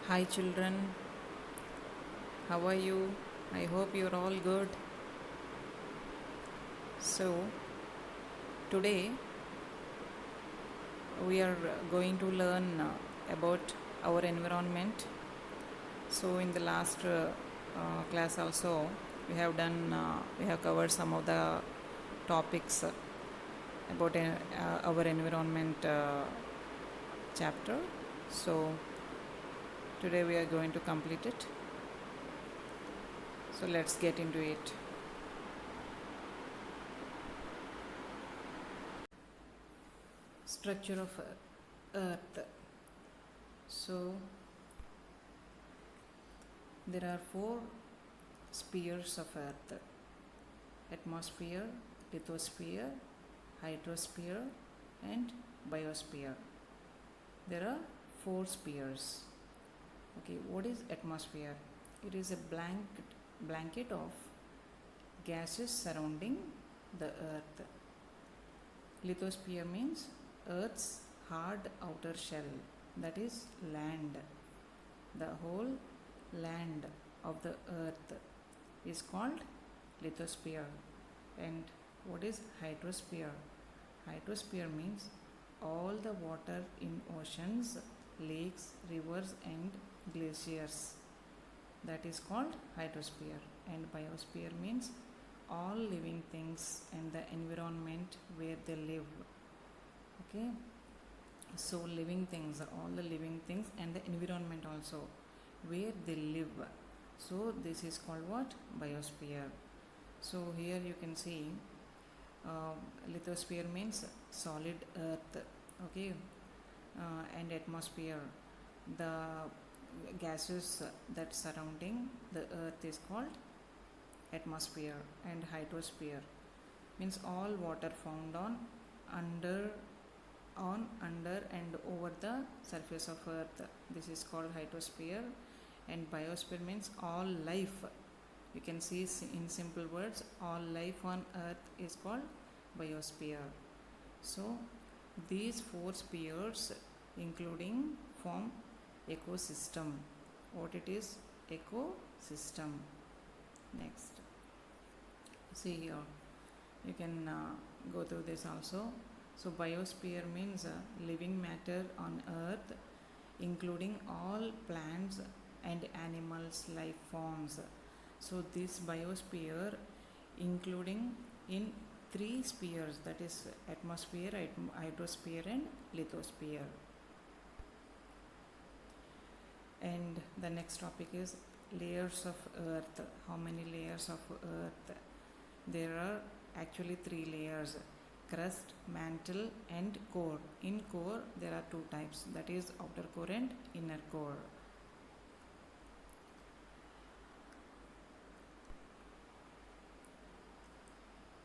Hi children, how are you? I hope you're all good. So, today we are going to learn about our environment. So, in the last class also we have covered some of the topics about our environment chapter. So, today we are going to complete it. So, let's get into it. Structure of Earth. So, there are four spheres of Earth: atmosphere, lithosphere, hydrosphere, and biosphere. There are four spheres. Okay, what is atmosphere? It is a blanket of gases surrounding the Earth. Lithosphere means Earth's hard outer shell, that is land. The whole land of the Earth is called lithosphere. And what is hydrosphere? Hydrosphere means all the water in oceans, lakes, rivers, and glaciers. That is called hydrosphere. And biosphere means all living things and the environment where they live. Okay, so living things, all the living things, and the environment also where they live. So this is called what? Biosphere. So here you can see uh, lithosphere means solid earth. Okay, and atmosphere, the gases that surrounding the earth is called atmosphere. And hydrosphere means all water found under under and over the surface of earth. This is called hydrosphere. And biosphere means all life. You can see in simple words, all life on earth is called biosphere. So these four spheres including form ecosystem. What it is? Ecosystem. Next, see here, you can go through this also. So biosphere means living matter on earth including all plants and animals, life forms. So this biosphere including in three spheres, that is atmosphere, hydrosphere, and lithosphere. And the next topic is layers of earth. How many layers of earth? There are actually three layers: crust, mantle, and core. In core there are two types, that is outer core and inner core.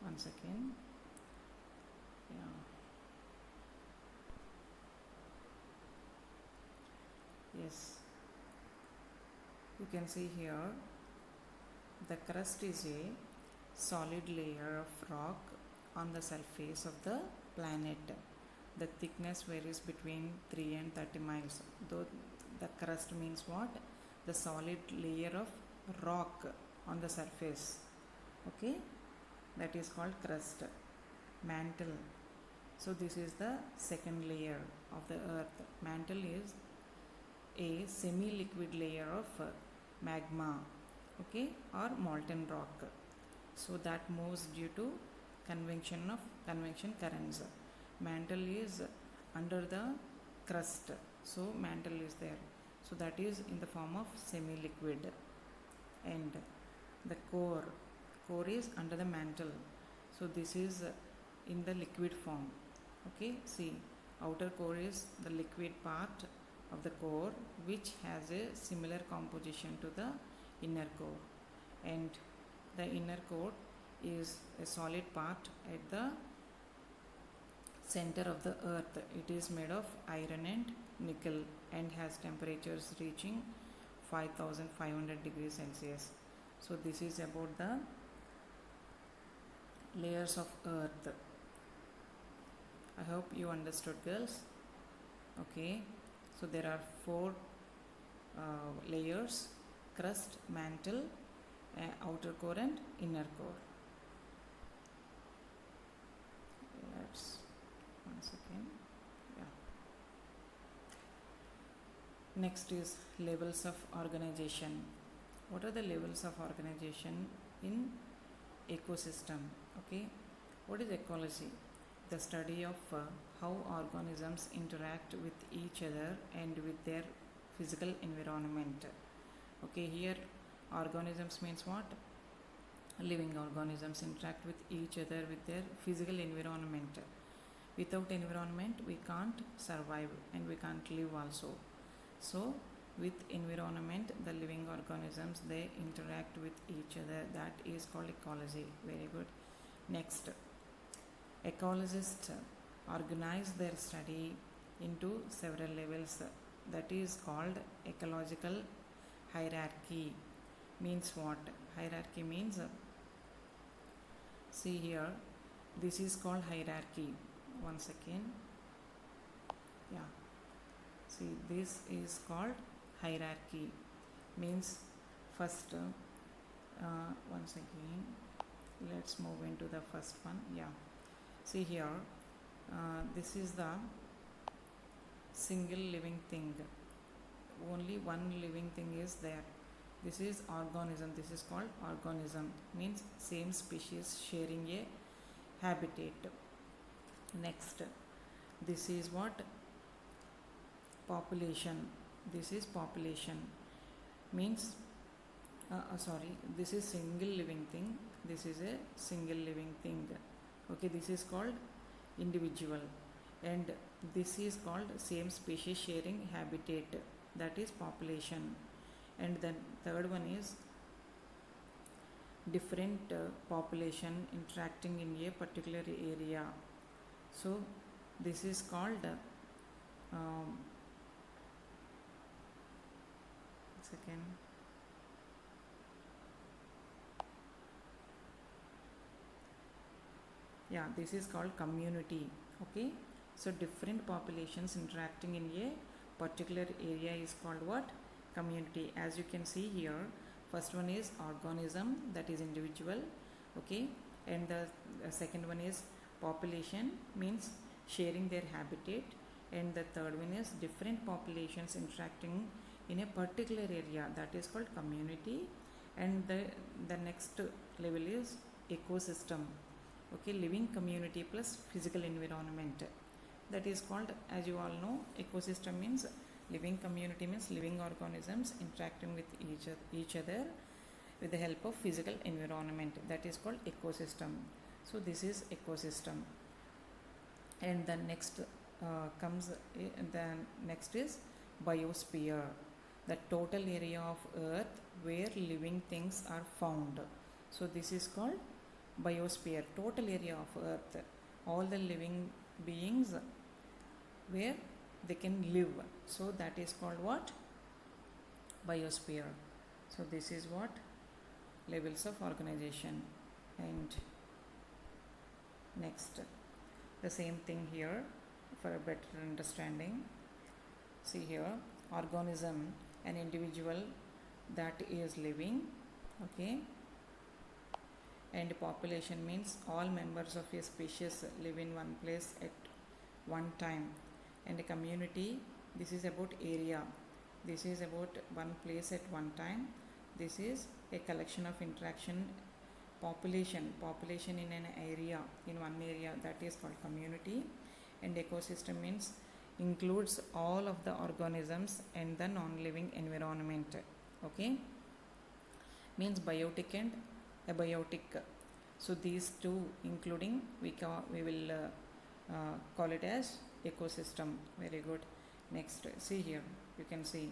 Once again, yeah, yes, you can see here the crust is a solid layer of rock on the surface of the planet. The thickness varies between 3 and 30 miles. Though the crust means what? The solid layer of rock on the surface. Okay, that is called crust. Mantle. So this is the second layer of the earth. Mantle is a semi-liquid layer of magma, okay, or molten rock. So that moves due to convection currents. Mantle is under the crust, so mantle is there. So that is in the form of semi-liquid. And the core is under the mantle. So this is in the liquid form. Okay, see, outer core is the liquid part of the core, which has a similar composition to the inner core. And the inner core is a solid part at the center of the earth. It is made of iron and nickel and has temperatures reaching 5500 degrees Celsius. So this is about the layers of earth. I hope you understood, girls. Okay, so there are four layers: crust, mantle, outer core and inner core. Let's once again. Yeah. Next is levels of organization. What are the levels of organization in ecosystem? Okay. What is ecology? The study of how organisms interact with each other and with their physical environment. Okay, here organisms means what? Living organisms interact with each other with their physical environment. Without environment we can't survive and we can't live also. So with environment, the living organisms, they interact with each other. That is called ecology. Very good. Next, ecologists organize their study into several levels. That is called ecological hierarchy. Means what? Hierarchy means, see here, this is called hierarchy. Once again, yeah, see, this is called hierarchy. Means first, once again, let's move into the first one. Yeah, see here, this is the single living thing. Only one living thing is there. This is organism. This is called organism. Means same species sharing a habitat. Next, this is what? Population. This is population. Means this is single living thing. This is a single living thing. Okay, this is called individual, and this is called same species sharing habitat. That is population. And then third one is different population interacting in a particular area. So this is called second, yeah, this is called community. Okay, so different populations interacting in a particular area is called what? Community. As you can see here, first one is organism, that is individual. Okay, and the second one is population, means sharing their habitat, and the third one is different populations interacting in a particular area, that is called community. And the next level is ecosystem. Okay, living community plus physical environment, that is called, as you all know, ecosystem means living community, means living organisms interacting with each other with the help of physical environment, that is called ecosystem. So this is ecosystem. And the next next is biosphere, the total area of earth where living things are found. So this is called biosphere, total area of earth, all the living beings where they can live. So that is called what? Biosphere. So this is what? Levels of organization. And next, the same thing here for a better understanding. See here, organism, an individual that is living. Okay, and population means all members of a species live in one place at one time. And a community, this is about area, this is about one place at one time. This is a collection of interaction. Population in an area, in one area, that is called community. And ecosystem means includes all of the organisms and the non-living environment. Okay, means biotic and abiotic. So these two including, we will call it as ecosystem. Very good. Next, see here, you can see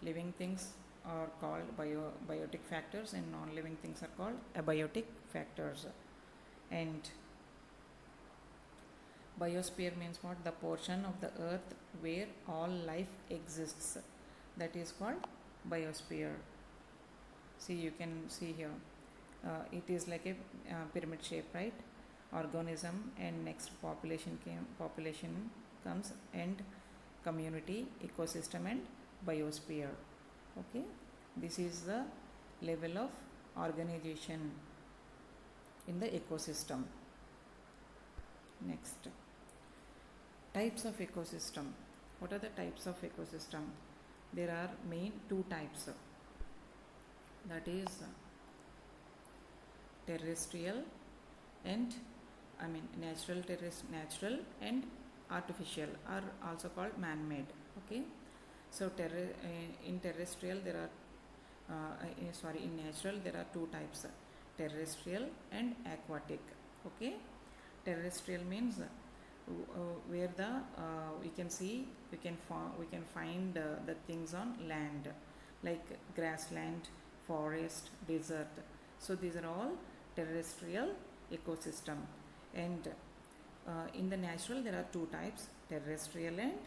living things are called biotic factors and non-living things are called abiotic factors. And biosphere means what? The portion of the earth where all life exists, that is called biosphere. See, you can see here, it is like a pyramid shape, right? Organism, and next population comes, and community, ecosystem, and biosphere. Okay, this is the level of organization in the ecosystem. Next, types of ecosystem. What are the types of ecosystem? There are main two types, that is terrestrial and natural and artificial, are also called man-made. Okay, so in terrestrial there are in natural there are two types, terrestrial and aquatic. Okay, terrestrial means where the we can see, we can find the things on land, like grassland, forest, desert. So these are all terrestrial ecosystem. And in the natural there are two types, terrestrial and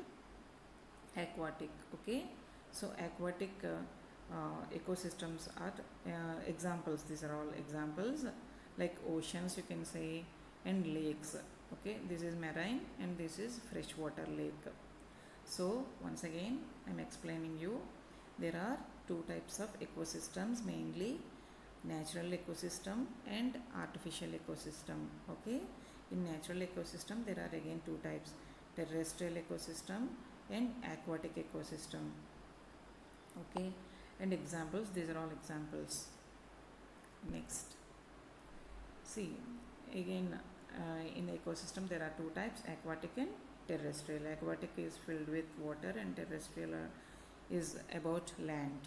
aquatic. Okay, so aquatic ecosystems are examples. These are all examples, like oceans you can say, and lakes. Okay, this is marine and this is freshwater lake. So once again I'm explaining you, there are two types of ecosystems, mainly natural ecosystem and artificial ecosystem. Okay, in natural ecosystem there are again two types, terrestrial ecosystem and aquatic ecosystem. Okay, and examples, these are all examples. Next, see again, in the ecosystem there are two types, aquatic and terrestrial. Aquatic is filled with water and terrestrial is about land.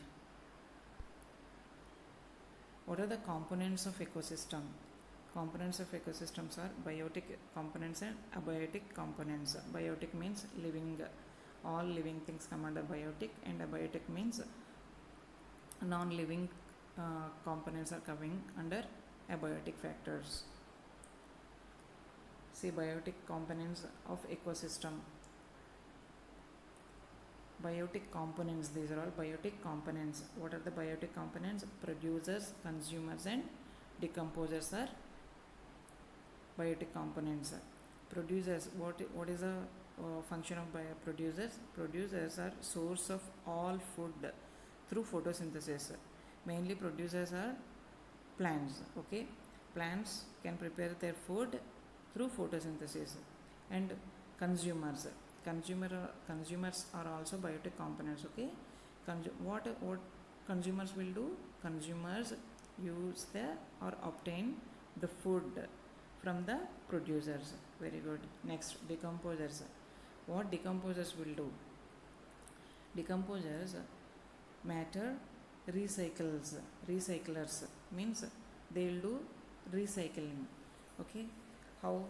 What are the components of ecosystem? Components of ecosystems are biotic components and abiotic components. Biotic means living, all living things come under biotic, and abiotic means non-living components are coming under abiotic factors. See, biotic components of ecosystem. Biotic components, these are all biotic components. What are the biotic components? Producers, consumers and decomposers are biotic components. Producers, what is the function of producers? Producers are source of all food through photosynthesis. Mainly producers are plants. Okay, plants can prepare their food through photosynthesis. And consumers are also biotic components. Okay, what consumers will do? Consumers use or obtain the food from the producers. Very good. Next, decomposers. What decomposers will do? Decomposers, matter recyclers means they will do recycling. Okay, how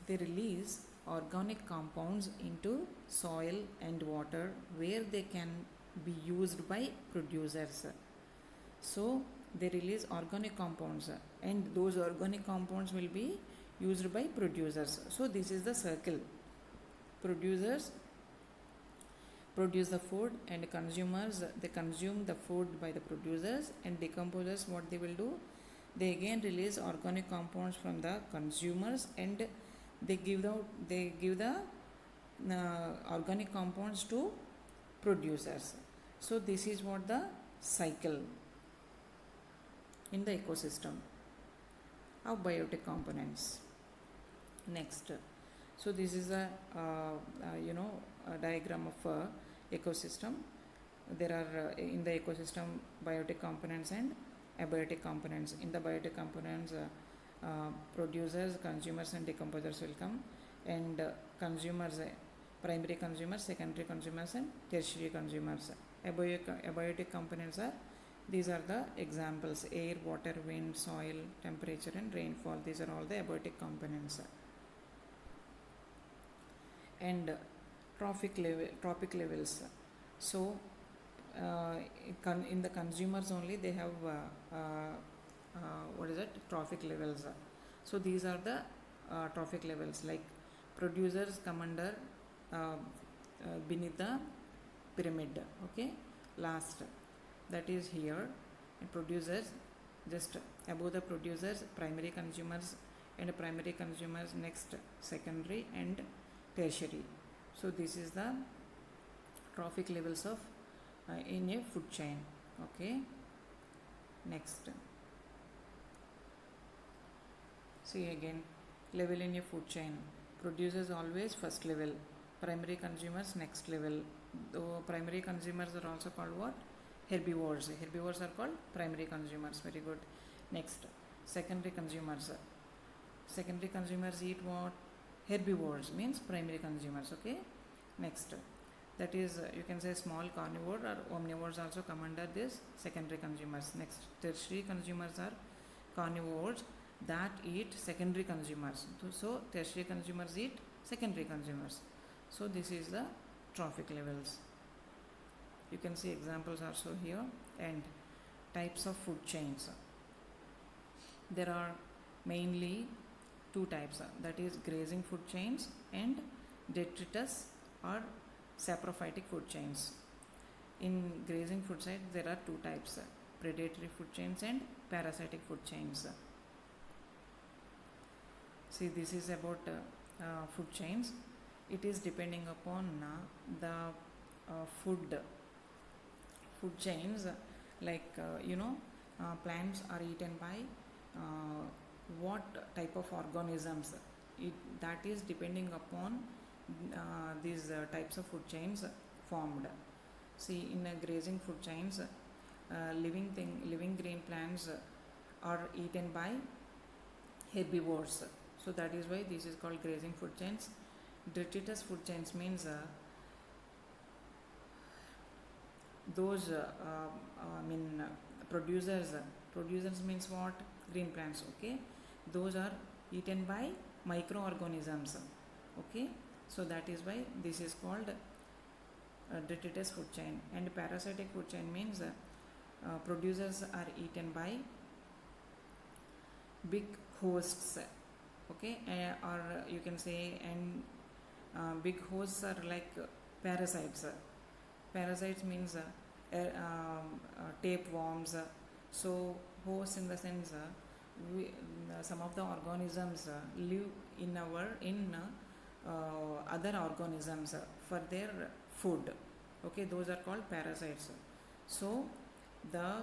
they release organic compounds into soil and water, where they can be used by producers. So they release organic compounds, and those organic compounds will be used by producers. So this is the circle. Producers produce the food, and consumers, they consume the food by the producers. And decomposers, what they will do? They again release organic compounds from the consumers, and they give the organic compounds to producers. So this is what the cycle in the ecosystem of biotic components. Next, so this is a diagram of ecosystem. There are in the ecosystem biotic components and abiotic components. In the biotic components, producers, consumers and decomposers will come, and consumers, primary consumers, secondary consumers and tertiary consumers. Abiotic components are, these are the examples: air, water, wind, soil, temperature and rainfall. These are all the abiotic components. And trophic levels. So in the consumers only they have trophic levels. So these are the trophic levels. Like producers come under beneath the pyramid. Okay, last, that is here. And producers, just above the producers, primary consumers, and primary consumers, next secondary and tertiary. So this is the trophic levels of in a food chain. Okay, next, see again, level in a food chain. Producers always first level, primary consumers next level. Though primary consumers are also called what? Herbivores. Herbivores are called primary consumers. Very good. Next, secondary consumers. Secondary consumers eat what? Herbivores means primary consumers. Okay. Next, that is you can say small carnivore or omnivores also come under this secondary consumers. Next, tertiary consumers are carnivores that eat secondary consumers. So tertiary consumers eat secondary consumers. So this is the trophic levels. You can see examples also here. And types of food chains. There are mainly two types, that is grazing food chains and detritus or saprophytic food chains. In grazing food chains there are two types, predatory food chains and parasitic food chains. See, this is about food chains. It is depending upon the food chains, like plants are eaten by what type of organisms. That is depending upon these types of food chains formed. See, in grazing food chains, living green plants are eaten by herbivores. So that is why this is called grazing food chains. Detritus food chains means those producers means what? Green plants. Okay, those are eaten by microorganisms. Okay, so that is why this is called detritus food chain. And parasitic food chain means producers are eaten by big hosts. Okay, or you can say, and big hosts are like parasites. Parasites means tapeworms. So hosts in the sense some of the organisms live in other organisms for their food. Okay, those are called parasites. So the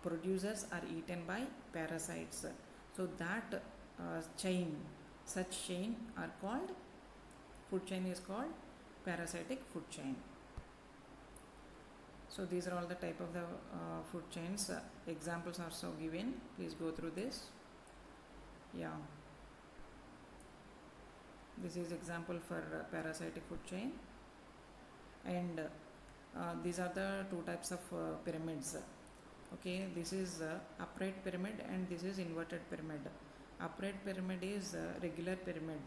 producers are eaten by parasites. So that such chain are called, food chain is called parasitic food chain. So these are all the type of the food chains. Examples are so given. Please go through this. Yeah. This is example for parasitic food chain. And these are the two types of pyramids. Okay, this is upright pyramid and this is inverted pyramid. Upright pyramid is regular pyramid.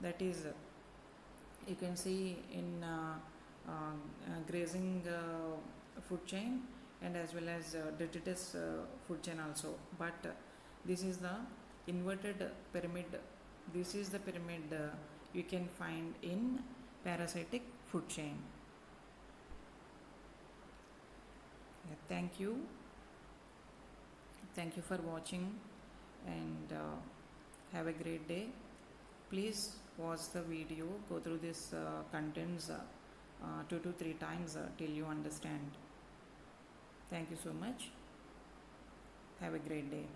That is, you can see in grazing food chain and as well as detritus food chain also. But this is the inverted pyramid. This is the pyramid you can find in parasitic food chain. Thank you. Thank you for watching, and have a great day. Please watch the video, go through this contents 2 to 3 times till you understand. Thank you so much. Have a great day.